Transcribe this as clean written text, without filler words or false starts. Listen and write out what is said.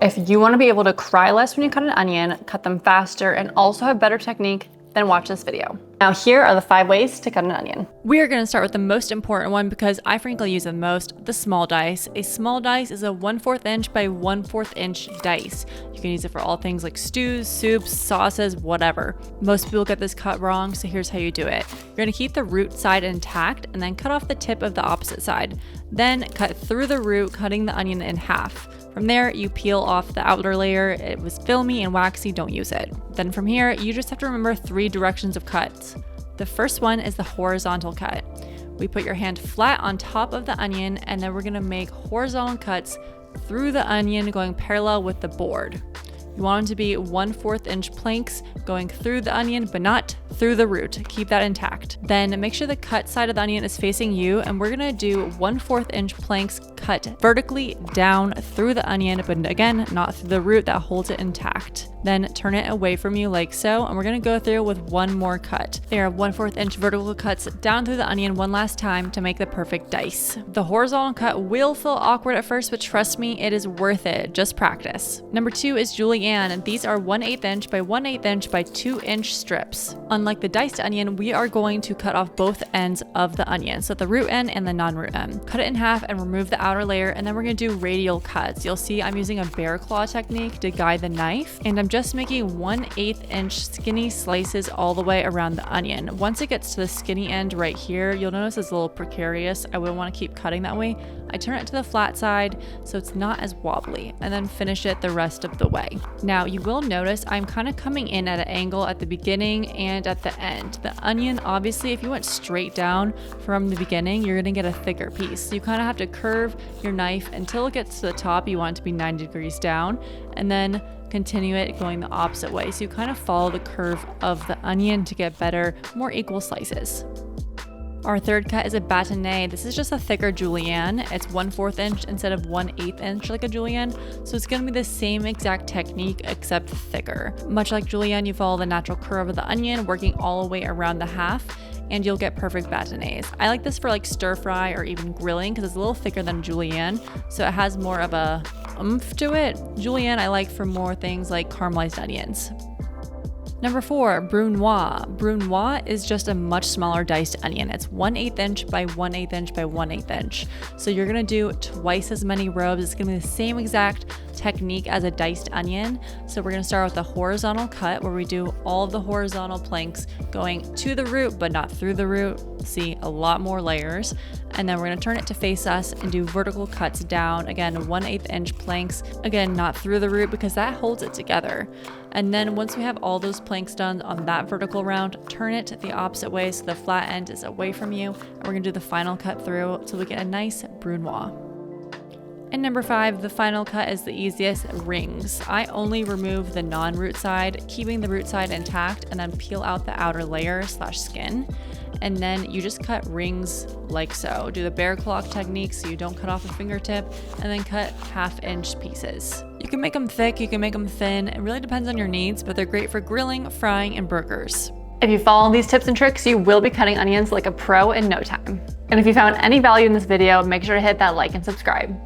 If you want to be able to cry less when you cut an onion, cut them faster, and also have better technique, then watch this video. Now here are the 5 ways to cut an onion. We are going to start with the most important one because I frankly use it the most, the small dice. A small dice is a 1/4 inch by 1/4 inch dice. You can use it for all things like stews, soups, sauces, whatever. Most people get this cut wrong, so here's how you do it. You're going to keep the root side intact and then cut off the tip of the opposite side. Then cut through the root, cutting the onion in half. From there, you peel off the outer layer. It was filmy and waxy, don't use it. Then from here, you just have to remember 3 directions of cuts. The first one is the horizontal cut. We put your hand flat on top of the onion, and then we're gonna make horizontal cuts through the onion going parallel with the board. You want them to be 1/4 inch planks going through the onion, but not through the root. Keep that intact. Then make sure the cut side of the onion is facing you, and we're gonna do 1/4 inch planks cut vertically down through the onion, but again, not through the root that holds it intact. Then turn it away from you like so, and we're gonna go through with 1 more cut. There are 1/4 inch vertical cuts down through the onion one last time to make the perfect dice. The horizontal cut will feel awkward at first, but trust me, it is worth it. Just practice. Number 2 is julienne, and these are 1/8 inch by 1/8 inch by 2 inch strips. Unlike the diced onion, we are going to cut off both ends of the onion, so the root end and the non-root end. Cut it in half and remove the outer layer, and then we're gonna do radial cuts. You'll see I'm using a bear claw technique to guide the knife, and I'm just making 1/8 inch skinny slices all the way around the onion. Once it gets to the skinny end right here, you'll notice it's a little precarious. I wouldn't want to keep cutting that way. I turn it to the flat side so it's not as wobbly, and then finish it the rest of the way. Now you will notice I'm kind of coming in at an angle at the beginning and at the end. The onion, obviously, if you went straight down from the beginning, you're gonna get a thicker piece. So you kind of have to curve your knife until it gets to the top. You want it to be 90 degrees down, and then continue it going the opposite way. So you kind of follow the curve of the onion to get better, more equal slices. Our third cut is a batonnet. This is just a thicker julienne. It's 1/4 inch instead of 1/8 inch like a julienne. So it's gonna be the same exact technique except thicker. Much like julienne, you follow the natural curve of the onion, working all the way around the half, and you'll get perfect batonnets. I like this for like stir fry or even grilling because it's a little thicker than julienne, so it has more of a oomph to it. Julienne I like for more things like caramelized onions. Number 4, Brunoise. Brunoise is just a much smaller diced onion. It's 1/8 inch by 1/8 inch by 1/8 inch. So you're gonna do twice as many robes. It's gonna be the same exact technique as a diced onion. So we're gonna start with the horizontal cut where we do all of the horizontal planks going to the root, but not through the root. See a lot more layers. And then we're gonna turn it to face us and do vertical cuts down. Again, 1/8 inch planks. Again, not through the root because that holds it together. And then once we have all those planks done on that vertical round, turn it the opposite way so the flat end is away from you. And we're gonna do the final cut through so we get a nice brunoise. And number 5, the final cut is the easiest, rings. I only remove the non-root side, keeping the root side intact, and then peel out the outer layer / skin. And then you just cut rings like so. Do the bear claw technique so you don't cut off a fingertip, and then cut 1/2 inch pieces. You can make them thick, you can make them thin. It really depends on your needs, but they're great for grilling, frying, and burgers. If you follow these tips and tricks, you will be cutting onions like a pro in no time. And if you found any value in this video, make sure to hit that like and subscribe.